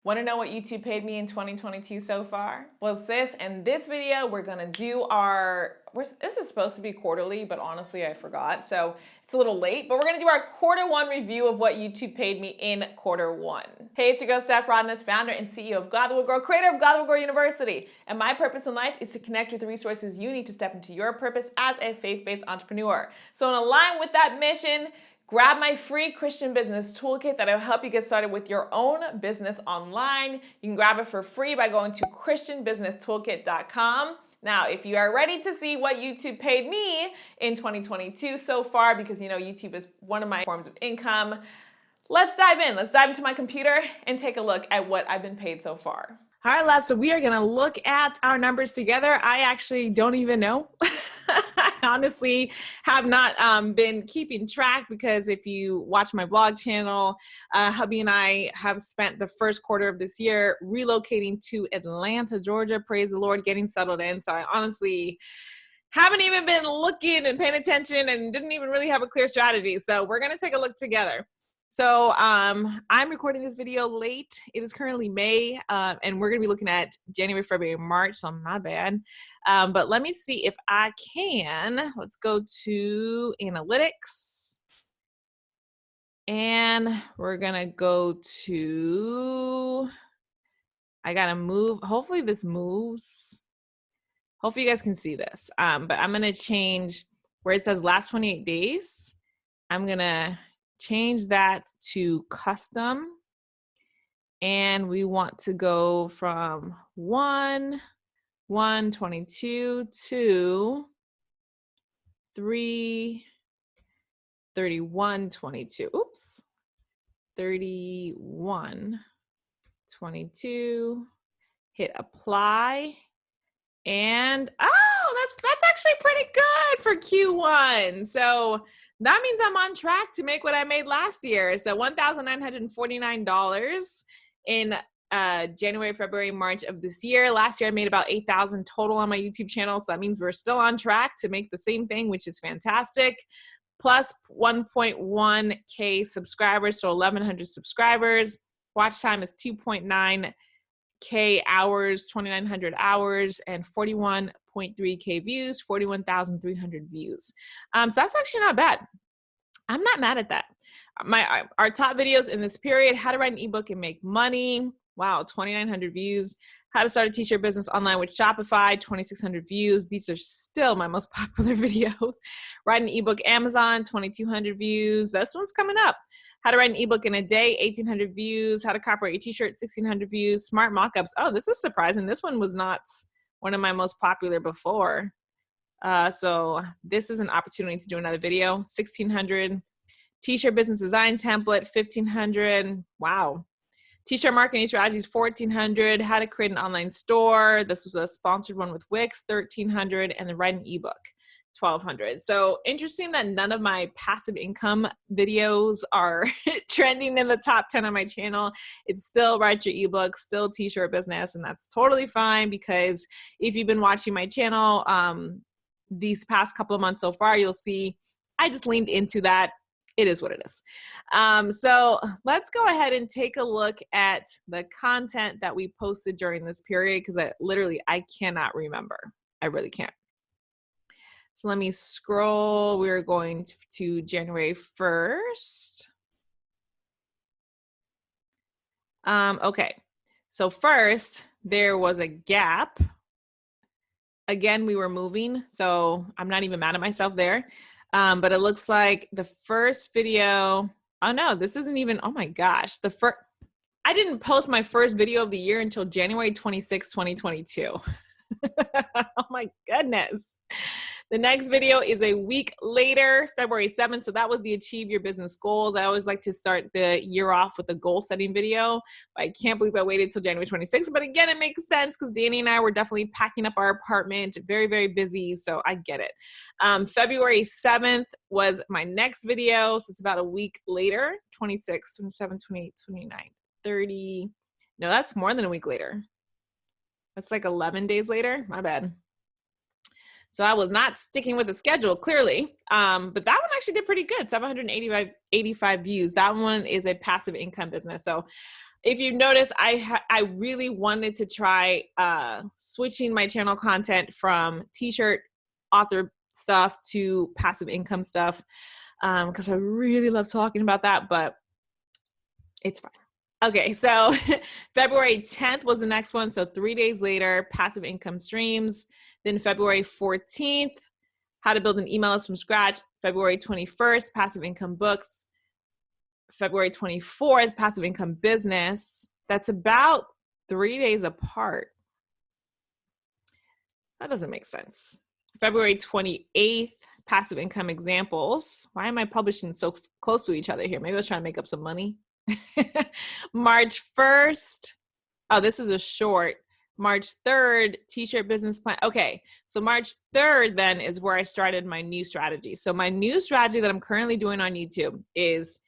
Want to know what YouTube paid me in 2022 so far? Well, sis, in this video, we're gonna do this is supposed to be quarterly, but honestly, I forgot. So it's a little late, but we're gonna do our Q1 review of what YouTube paid me in Q1. Hey, it's your girl, Steph Rodnez, founder and CEO of Godlywood Girl, creator of Godlywood Girl University. And my purpose in life is to connect with the resources you need to step into your purpose as a faith-based entrepreneur. So in line with that mission, grab my free Christian business toolkit that'll help you get started with your own business online. You can grab it for free by going to christianbusinesstoolkit.com. Now, if you are ready to see what YouTube paid me in 2022 so far, because YouTube is one of my forms of income, let's dive in. Let's dive into my computer and take a look at what I've been paid so far. All right, love. So we are going to look at our numbers together. I actually don't even know. I honestly have not been keeping track because if you watch my blog channel, hubby and I have spent the first quarter of this year relocating to Atlanta, Georgia. Praise the Lord, getting settled in. So I honestly haven't even been looking and paying attention and didn't even really have a clear strategy. So we're going to take a look together. So I'm recording this video late. It is currently May, and we're going to be looking at January, February, March, so I'm not bad. But let me see if I can. Let's go to analytics. And we're going to go to, I got to move. Hopefully this moves. Hopefully you guys can see this. But I'm going to change where it says last 28 days. I'm going to change that to custom, and we want to go from 1/1/22 to 3/31/22. Oops, 31/22. Hit apply, and that's actually pretty good for Q1. So that means I'm on track to make what I made last year. So $1,949 in January, February, March of this year. Last year, I made about $8,000 total on my YouTube channel. So that means we're still on track to make the same thing, which is fantastic. Plus 1.1K subscribers, so 1,100 subscribers. Watch time is 2.9K hours, 2,900 hours, and 41.3K views, 41,300 views. So that's actually not bad. I'm not mad at that. Our top videos in this period: how to write an ebook and make money. Wow, 2,900 views. How to start a t-shirt business online with Shopify, 2,600 views. These are still my most popular videos. Write an ebook Amazon, 2,200 views. This one's coming up. How to write an ebook in a day, 1,800 views. How to copyright a t-shirt, 1,600 views. Smart mockups. Oh, this is surprising. This one was not one of my most popular before. So this is an opportunity to do another video. 1,600. T-shirt business design template, 1,500. Wow. T-shirt marketing strategies, 1,400. How to create an online store. This was a sponsored one with Wix, 1,300. And then write an ebook, 1,200. So interesting that none of my passive income videos are trending in the top 10 on my channel. It's still write your ebook, still t-shirt business, and that's totally fine, because if you've been watching my channel these past couple of months so far, you'll see I just leaned into that. It is what it is. So let's go ahead and take a look at the content that we posted during this period, because I cannot remember. I really can't. So let me scroll. We're going to January 1st. Okay. So first, there was a gap. Again, we were moving, so I'm not even mad at myself there. But it looks like the first video, oh no, this isn't even, oh my gosh. I didn't post my first video of the year until January 26, 2022. Oh my goodness. The next video is a week later, February 7th. So that was the Achieve Your Business Goals. I always like to start the year off with a goal setting video. I can't believe I waited till January 26th. But again, it makes sense because Danny and I were definitely packing up our apartment, very, very busy. So I get it. February 7th was my next video. So it's about a week later, 26, 27, 28, 29, 30. No, that's more than a week later. That's like 11 days later. My bad. So I was not sticking with the schedule, clearly. But that one actually did pretty good, 785 views. That one is a passive income business. So if you notice, I really wanted to try switching my channel content from t-shirt author stuff to passive income stuff, because I really love talking about that, but it's fine. Okay, so February 10th was the next one. So 3 days later, passive income streams. Then February 14th, how to build an email list from scratch. February 21st, passive income books. February 24th, passive income business. That's about 3 days apart. That doesn't make sense. February 28th, passive income examples. Why am I publishing so close to each other here? Maybe I was trying to make up some money. March 1st. Oh, this is a short. March 3rd, t-shirt business plan. Okay, so March 3rd then is where I started my new strategy. So my new strategy that I'm currently doing on YouTube is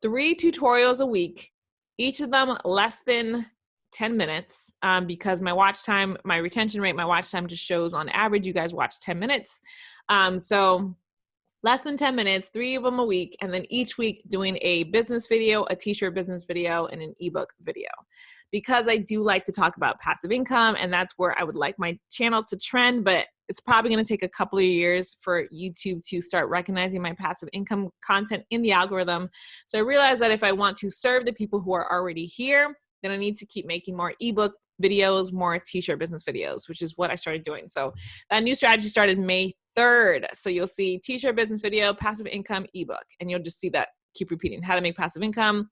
3 tutorials a week, each of them less than 10 minutes, because my watch time, my retention rate, my watch time just shows on average you guys watch 10 minutes. So less than 10 minutes, 3 of them a week, and then each week doing a business video, a t-shirt business video, and an ebook video. Because I do like to talk about passive income, and that's where I would like my channel to trend, but it's probably going to take a couple of years for YouTube to start recognizing my passive income content in the algorithm. So I realized that if I want to serve the people who are already here, then I need to keep making more ebook videos, more t-shirt business videos, which is what I started doing. So that new strategy started May 3rd. So you'll see t-shirt business video, passive income, ebook, and you'll just see that keep repeating. How to make passive income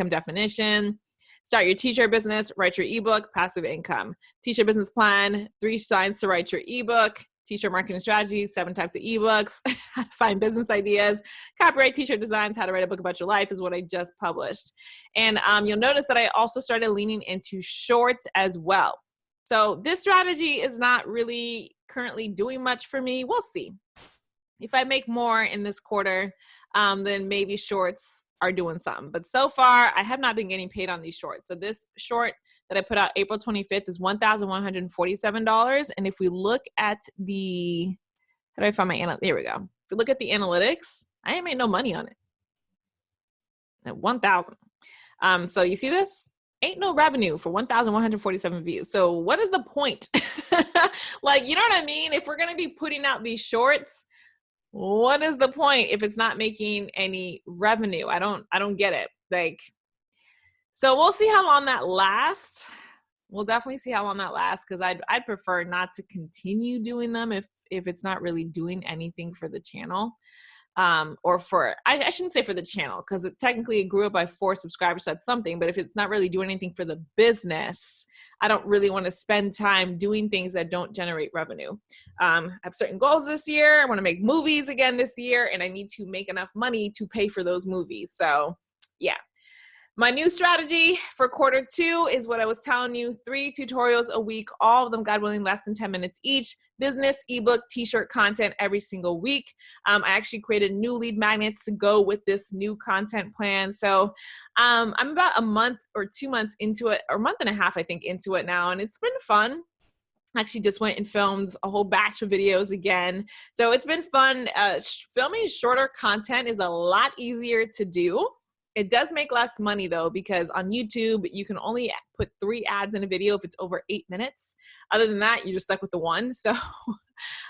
definition, start your t-shirt business, write your ebook, passive income, t-shirt business plan, 3 signs to write your ebook, t-shirt marketing strategies, 7 types of ebooks, how to find business ideas, copyright t-shirt designs, how to write a book about your life is what I just published. And you'll notice that I also started leaning into shorts as well. So this strategy is not really currently doing much for me. We'll see. If I make more in this quarter, then maybe shorts are doing something. But so far, I have not been getting paid on these shorts. So this short that I put out April 25th is $1,147. And if we look at the, how do I find my analytics? Here we go. If we look at the analytics, I ain't made no money on it. At 1,000. So you see this? Ain't no revenue for 1,147 views. So what is the point? Like, you know what I mean? If we're going to be putting out these shorts, what is the point if it's not making any revenue? I don't get it. Like, so we'll see how long that lasts. We'll definitely see how long that lasts, because I'd prefer not to continue doing them if it's not really doing anything for the channel. Or for, I shouldn't say for the channel, because it technically grew up by 4 subscribers, so that's something. But if it's not really doing anything for the business, I don't really want to spend time doing things that don't generate revenue. I have certain goals this year. I want to make movies again this year, and I need to make enough money to pay for those movies. So yeah. My new strategy for quarter 2 is what I was telling you, 3 tutorials a week, all of them, God willing, less than 10 minutes each. Business, ebook, t-shirt content every single week. I actually created new lead magnets to go with this new content plan. So I'm about a month or 2 months into it, or a month and a half, I think, into it now. And it's been fun. I actually just went and filmed a whole batch of videos again. So it's been fun. Filming shorter content is a lot easier to do. It does make less money though, because on YouTube, you can only put 3 ads in a video if it's over 8 minutes. Other than that, you're just stuck with the 1. So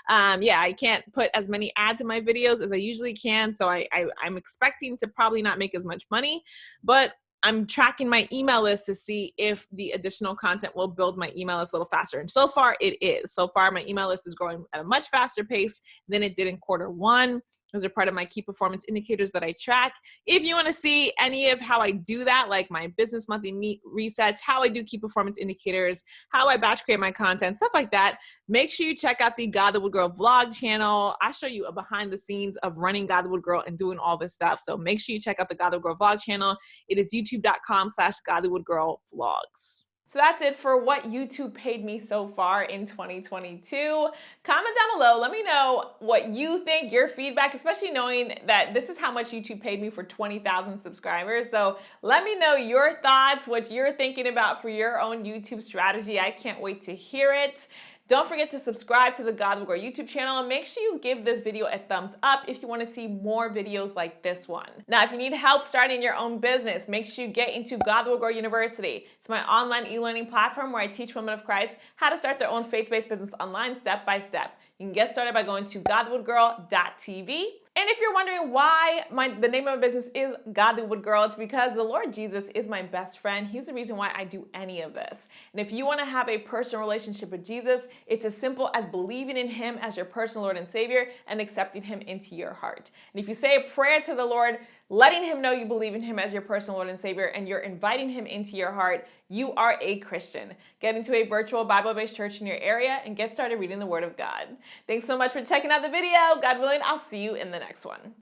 yeah, I can't put as many ads in my videos as I usually can. So I'm expecting to probably not make as much money, but I'm tracking my email list to see if the additional content will build my email list a little faster. And so far it is. So far my email list is growing at a much faster pace than it did in quarter 1. Those are part of my key performance indicators that I track. If you want to see any of how I do that, like my business monthly resets, how I do key performance indicators, how I batch create my content, stuff like that, make sure you check out the Godlywood Girl vlog channel. I show you a behind the scenes of running Godlywood Girl and doing all this stuff. So make sure you check out the Godlywood Girl vlog channel. It is youtube.com/GodlywoodGirlVlogs. So that's it for what YouTube paid me so far in 2022. Comment down below. Let me know what you think, your feedback, especially knowing that this is how much YouTube paid me for 20,000 subscribers. So let me know your thoughts, what you're thinking about for your own YouTube strategy. I can't wait to hear it. Don't forget to subscribe to the Godlywood Girl YouTube channel, and make sure you give this video a thumbs up if you want to see more videos like this one. Now, if you need help starting your own business, make sure you get into Godlywood Girl University. It's my online e-learning platform where I teach women of Christ how to start their own faith-based business online step by step. You can get started by going to godlywoodgirl.tv. And if you're wondering why the name of my business is Godlywood Girl, it's because the Lord Jesus is my best friend. He's the reason why I do any of this. And if you want to have a personal relationship with Jesus, it's as simple as believing in him as your personal Lord and Savior and accepting him into your heart. And if you say a prayer to the Lord, letting him know you believe in him as your personal Lord and Savior, and you're inviting him into your heart, you are a Christian. Get into a virtual Bible-based church in your area and get started reading the Word of God. Thanks so much for checking out the video. God willing, I'll see you in the next one.